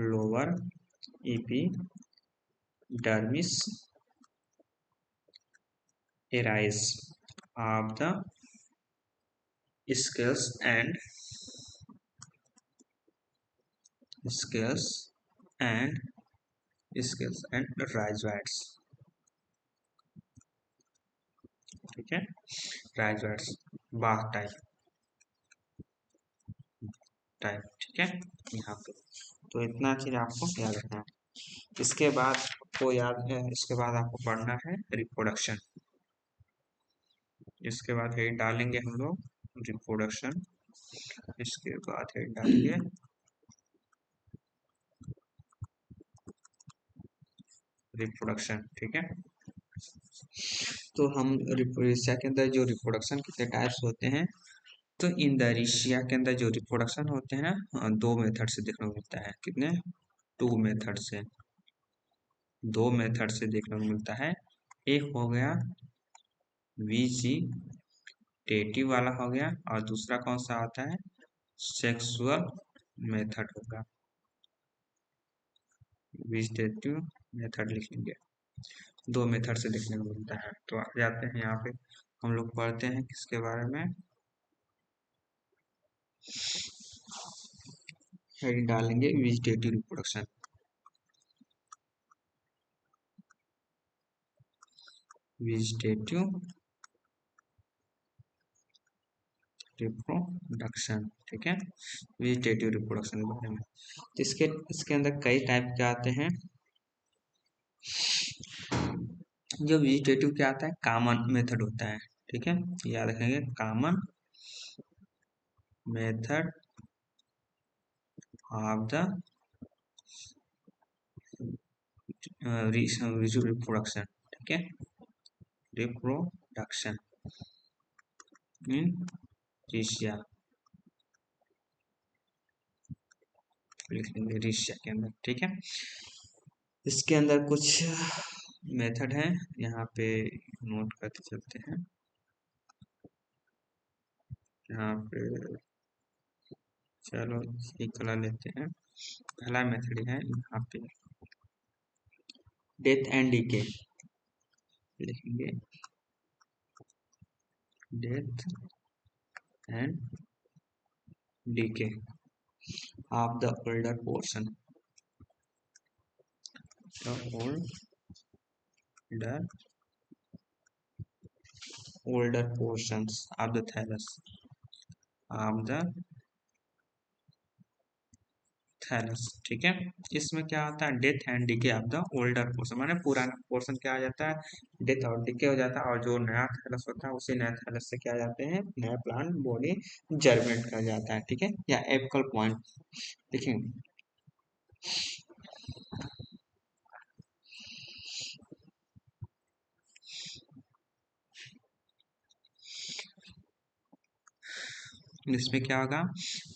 lower epidermis arise of the scales and rhizoids। ठीक है, rhizoids बाग टाइप। ठीक है, यहाँ पे तो इतना चीज आपको याद रखना है। इसके बाद आपको इसके बाद आपको पढ़ना है रिप्रोडक्शन। इसके बाद हेड डालेंगे हम लोग रिप्रोडक्शन। इसके बाद हेड डालेंगे रिप्रोडक्शन। ठीक है, तो हम एशिया के अंदर जो रिप्रोडक्शन कितने टाइप्स होते हैं, तो इन द एशिया के अंदर जो रिप्रोडक्शन होते हैं ना, दो मेथड से देखने को मिलता है। कितने, टू मेथड से, दो मेथड से देखने को मिलता है। एक हो गया वेजिटेटिव वाला हो गया, और दूसरा कौन सा आता है, सेक्सुअल मेथड होगा। वेजिटेटिव मेथड लिखेंगे, दो मेथड से लिखने को मिलता है। तो आ जाते हैं यहाँ पे, हम लोग पढ़ते हैं किसके बारे में, हेडिंग डालेंगे वेजिटेटिव रिप्रोडक्शन। वेजिटेटिव रिप्रोडक्शन, ठीक है, वेजिटेटिव रिप्रोडक्शन के बारे में। तो इसके अंदर कई टाइप के आते हैं। जो वेजिटेटिव क्या आता है, कॉमन मेथड होता है, ठीक है, याद रखेंगे, common method of the reproduction, ठीक है, रिप्रोडक्शन इन रिशिया, लिख लेंगे रिशिया के अंदर, ठीक है। इसके अंदर कुछ मेथड है, यहाँ पे नोट करते चलते हैं। यहाँ पे चलो एक कलर लेते हैं। पहला मेथड है यहाँ पे डेथ एंड डीके, लिखेंगे death and DK of the older portion, the older portions of the thallus, ठीक है। इसमें क्या आता है, death and decay of the older portion, माने पुराना पोर्शन क्या आ जाता है, डेथ और डिके हो जाता है, और जो नया थैलस होता है उसी नया थैलस से क्या आ जाते हैं, नया प्लांट बॉडी जर्मेंट कर जाता है, ठीक है, या एपिकल पॉइंट, देखिए इसमें क्या होगा,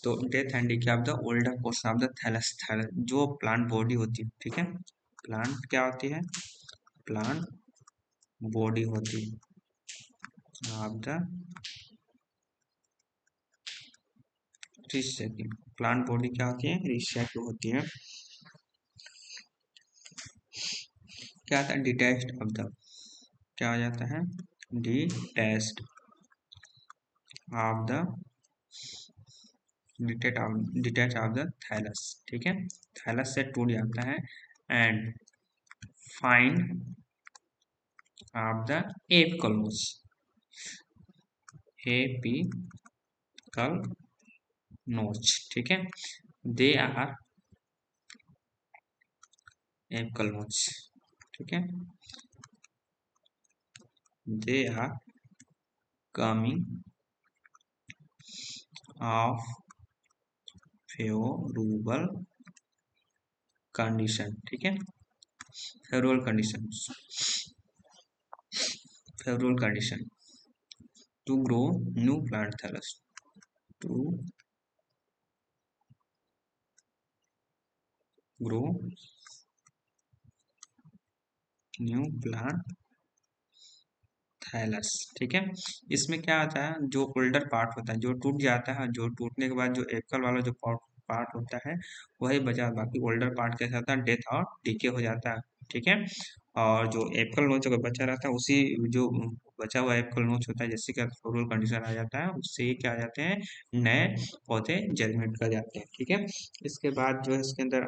तो death and decay of the older portion of the thallus, जो प्लांट बॉडी होती है, ठीक है, प्लांट क्या होती है, प्लांट बॉडी होती है ऑफ द रिशिया की, प्लांट बॉडी क्या होती है, रिशिया की होती है। क्या आता है, डिटैच्ड ऑफ द, क्या हो जाता है, detached of the, detach of the thallus, ठीक है, थैलस से टूट जाता है, and find of the apical notch, apical notch, ठीक है, दे आर एपिकल नोच, ठीक है, they are coming of favourable condition, ठीक है, favourable condition, favourable condition to grow new plant thallus, to grow new plant thallus, ठीक है। इसमें क्या आता है, जो ओल्डर पार्ट होता है जो टूट जाता है, जो टूटने के बाद जो एपिकल वाला जो पार्ट होता है वही बचा, बाकी ओल्डर पार्ट कैसा होता है, डेथ और डीके हो जाता है, ठीक है। और जो एपिकल नोच अगर बचा रहता है, उसी जो बचा हुआ एपिकल नोच होता है, जैसे कि फ्लोरल कंडीशन आ जाता है, उससे ये क्या आ जाते हैं, नए पौधे जर्मिनेट कर जाते हैं, ठीक है। इसके बाद जो है इसके अंदर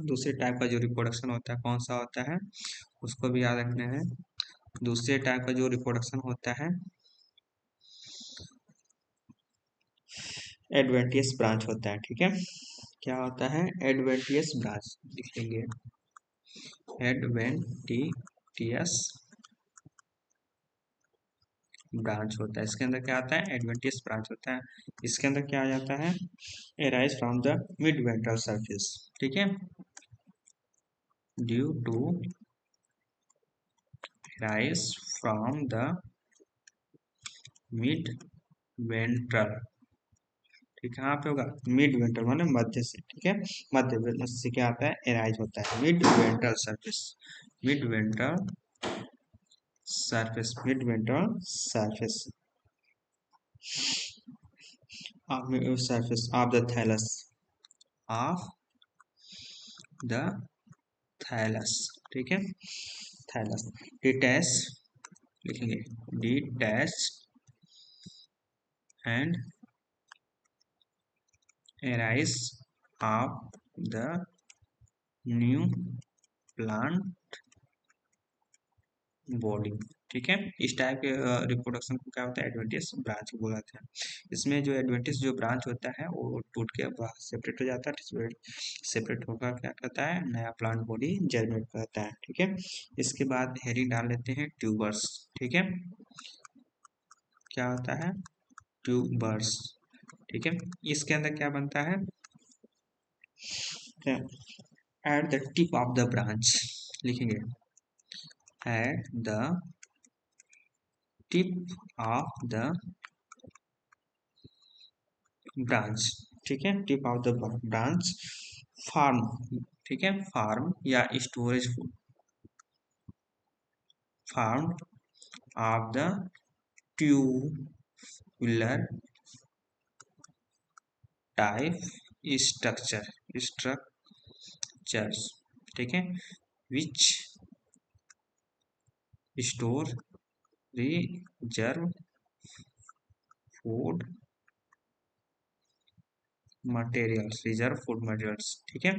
दूसरे टाइप का जो रिप्रोडक्शन होता है कौन सा होता है, उसको भी याद रखना है। दूसरे टाइप का जो रिप्रोडक्शन होता है एडवेंटियस ब्रांच होता है, ठीक है, क्या होता है, एडवेंटियस ब्रांच, लिख लेंगे एडवेंटियस ब्रांच होता है। इसके अंदर क्या आता है, एडवेंटियस ब्रांच होता है। इसके अंदर क्या आ जाता है, arise from the mid ventral surface, ठीक है, due to rise from the mid ventral, ठीक है, यहाँ पे होगा मिड वेंट्रल माने मध्य से, ठीक है, मध्य से क्या आता है, एराइज होता है mid ventral surface, mid ventral surface, mid-ventral surface surface of the thallus, of the thallus, ठीक है। thallus detach, लिखेंगे detached and arise of the new plant body, ठीक है। इस टाइप के रिप्रोडक्शन को क्या होता है, एडवेंटिस ब्रांच बोलाते हैं। इसमें जो एडवेंटिस जो ब्रांच होता है वो टूट के सेपरेट हो जाता है, सेपरेट होकर क्या करता है, नया प्लांट बॉडी जर्मिनेट करता है, ठीक है। इसके बाद हेरिंग डाल लेते हैं ट्यूबर्स, ठीक है। क्या होता है, ट्यूबर्स, ठीक है। इसके अंदर क्या बनता है, at the tip of the branch, लिखेंगे at the tip of the branch, ठीक है, tip of the branch form, ठीक है, फार्म या storage food, form of the tubular type structures, ठीक है, which store reserve food materials, ठीक है।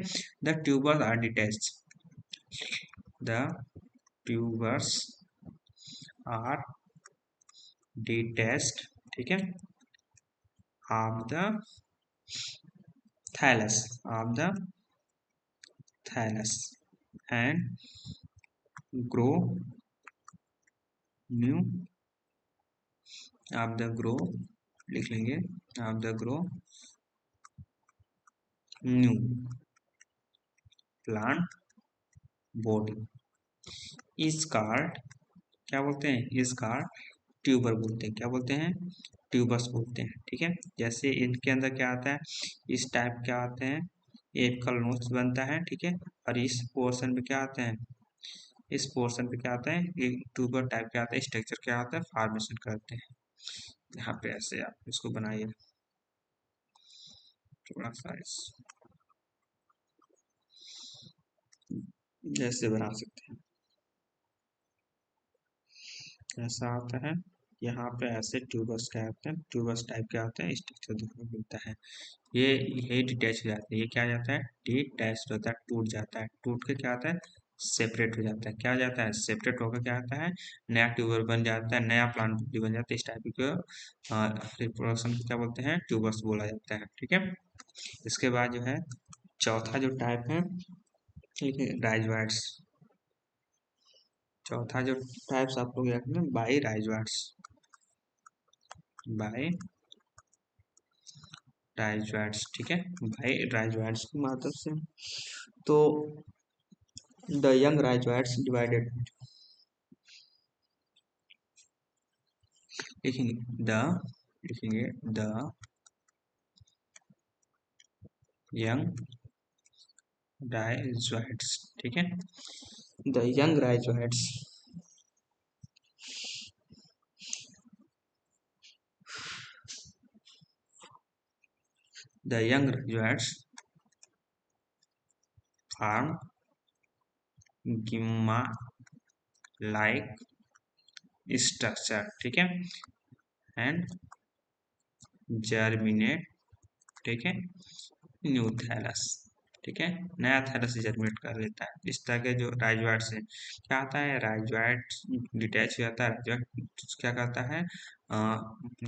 The tubers are detached, the tubers are detached, ठीक है, of the thallus and grow new of the grow, लिख लेंगे of the grow new plant body is called, क्या बोलते हैं, is called ट्यूबर बोलते हैं, क्या बोलते हैं, ट्यूबर्स बोलते हैं, ठीक है। जैसे इनके अंदर क्या आता है, इस टाइप क्या आते हैं, एक कलनोस बनता है, ठीक है, और इस पोर्शन पे क्या आते हैं, इस पोर्शन पे क्या आता है, एक ट्यूबर टाइप क्या आता है, स्ट्रक्चर क्या आता है, फॉर्मेशन करते हैं। यहाँ पे ऐसे आप इसको बनाइए थोड़ा सा जैसे बना सकते हैं, ऐसा आता है। यहाँ पे ऐसे ट्यूबर्स क्या आते हैं, ट्यूबर्स टाइप के आते हैं, स्ट्रक्चर देखने को मिलता है। ये डिटैच हो जाता है, ये क्या जाता है, डिटैच होता है, टूट जाता है, टूट के क्या आता है, सेपरेट हो जाता है, क्या हो जाता है, सेपरेट होकर क्या आता है, नया ट्यूबर बन जाता है, नया प्लांट बॉडी बन जाता है। इस टाइप के रिप्रोडक्शन को क्या बोलते हैं, ट्यूबर्स बोला जाता है, ठीक है। इसके बाद जो है चौथा जो टाइप है, ठीक है, राइजवाइट्स, चौथा जो टाइप्स आप लोग याद रखें, बाई राइजवाइट्स, बाई राइजवाइट्स, ठीक है, बाई राइजवाइट्स की माध्यम से। तो द यंग राइजवाइट्स डिवाइडेड, लिखेंगे द, लिखेंगे द यंग राइजवाइट्स, ठीक है, the young rhizoids the young rhizoids form gemma like structure, ठीक है, एंड जर्मिनेट, ठीक है, न्यू थैलस, ठीक है, नया थैलस जर्मिनेट कर लेता है। इस तरह के जो राइजवाइट से क्या आता है, राइजवाइट डिटैच हो जाता है, राइजवाइट क्या करता है,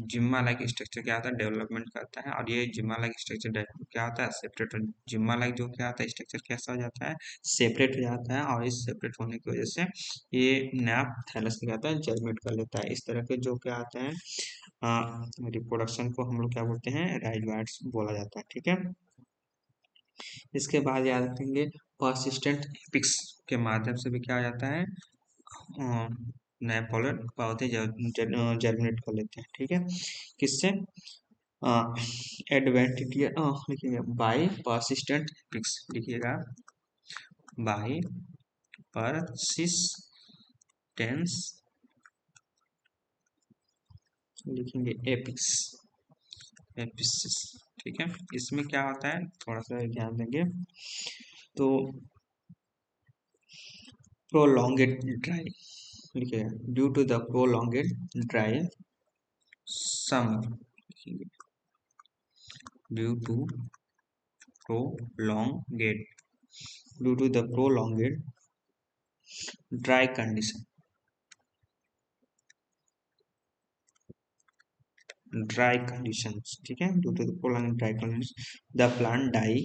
जिम्मा लाइक स्ट्रक्चर क्या आता है, डेवलपमेंट करता है, और ये जिम्मा लाइक स्ट्रक्चर क्या होता है, सेपरेट, जिम्मा लाइक जो क्या आता है स्ट्रक्चर कैसा हो जाता है, सेपरेट हो जाता है, और इस सेपरेट होने की वजह से ये नया थैलस क्या आता है, जर्मिनेट कर लेता है। इस तरह के जो क्या आते हैं रिप्रोडक्शन को हम लोग क्या बोलते हैं, राइजवाइट्स बोला जाता है, ठीक है। इसके बाद याद रखेंगे परसिस्टेंट एपिक्स के माध्यम से भी क्या हो जाता है, नए पॉलन पौधे जर्मिनेट कर लेते हैं, ठीक है, किससे, एडवेंटिटिया लिखिएगा बाय परसिस्टेंट एपिक्स, लिखिएगा बाय परसिस्टेंस लिखेंगे एपिक्स, एपिसिस। ठीक है, इसमें क्या होता है थोड़ा सा ध्यान देंगे। तो प्रोलॉन्गेड ड्राई लिखिएगा, due to the prolonged dry summer, due to prolonged due to the prolonged dry condition, dry conditions, ठीक है, due to the prolonged dry conditions the plant die,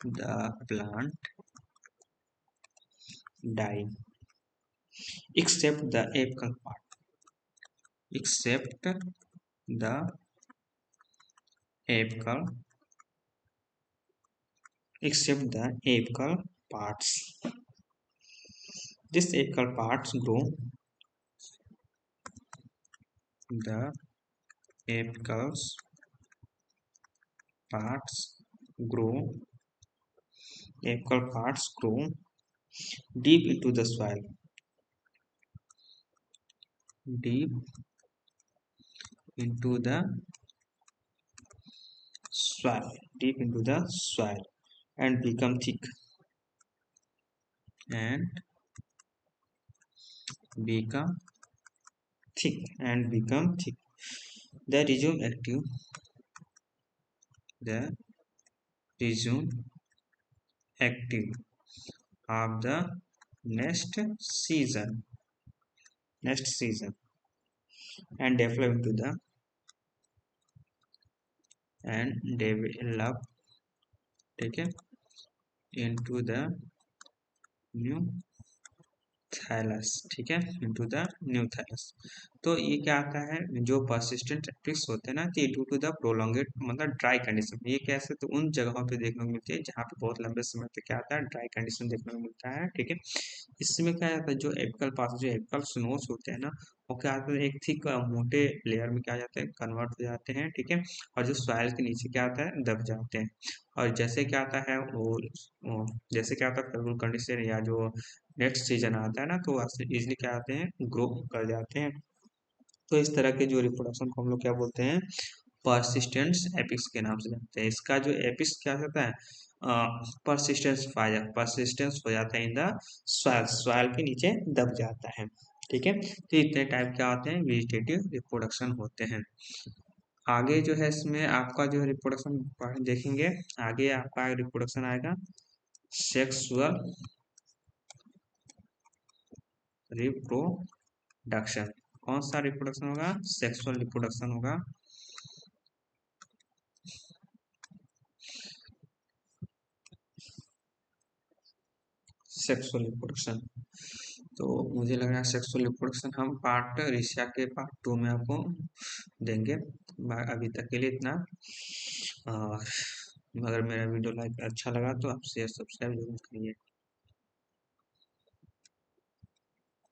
the plant die except the apical part, except the apical, except the apical parts, this apical parts grow, the apical parts grow, apical parts grow deep into the soil, deep into the soil, deep into the soil and become thick, and become thick, and become thick. The resume active, the resume active of the next season, next season, and develop into the, and develop, ठीक है, into the new thallus, ठीक है, into the new thallus. तो ये क्या आता है, जो परसिस्टेंट ट्रिक्स होते हैं ना, तो ये ड्यू टू द प्रोलॉन्गेट मतलब ड्राई कंडीशन, ये कैसे, तो उन जगहों पे देखने को मिलती है जहाँ पे बहुत लंबे समय तक क्या आता है ड्राई कंडीशन देखने को मिलता है। ठीक है, इसमें क्या जाता है, जो एपिकल पास, जो एपिकल स्नोस होते हैं ना, वो क्या आता है एक थिक मोटे लेयर में क्या जाते हैं कन्वर्ट हो जाते हैं। ठीक है, और जो सॉइल के नीचे क्या आता है दब जाते हैं, और जैसे क्या आता है जैसे क्या आता है फेवरेबल कंडीशन या जो नेक्स्ट सीजन आता है ना, तो इजली क्या आते हैं ग्रो कर जाते हैं। तो इस तरह के जो रिप्रोडक्शन को हम लोग क्या बोलते हैं, परसिस्टेंस एपिक्स के नाम से जानते हैं। इसका जो एपिक्स क्या होता है, परसिस्टेंस पाया, परसिस्टेंस हो जाता है इन द सॉइल, सॉइल के नीचे दब जाता है। ठीक है, तो इतने टाइप क्या होते हैं वेजिटेटिव रिप्रोडक्शन होते हैं। आगे जो है इसमें आपका जो रिप्रोडक्शन देखेंगे, आगे आपका रिप्रोडक्शन आएगा सेक्सुअल रिप्रोडक्शन। कौन सा रिप्रोडक्शन होगा, सेक्सुअल रिप्रोडक्शन होगा। सेक्सुअल रिप्रोडक्शन, तो मुझे लग रहा है सेक्सुअल रिप्रोडक्शन हम पार्ट ऋषिया के पार्ट 2 में आपको देंगे। अभी तक के लिए इतना, और अगर मेरा वीडियो लाइक अच्छा लगा तो आप शेयर सब्सक्राइब जरूर करिए।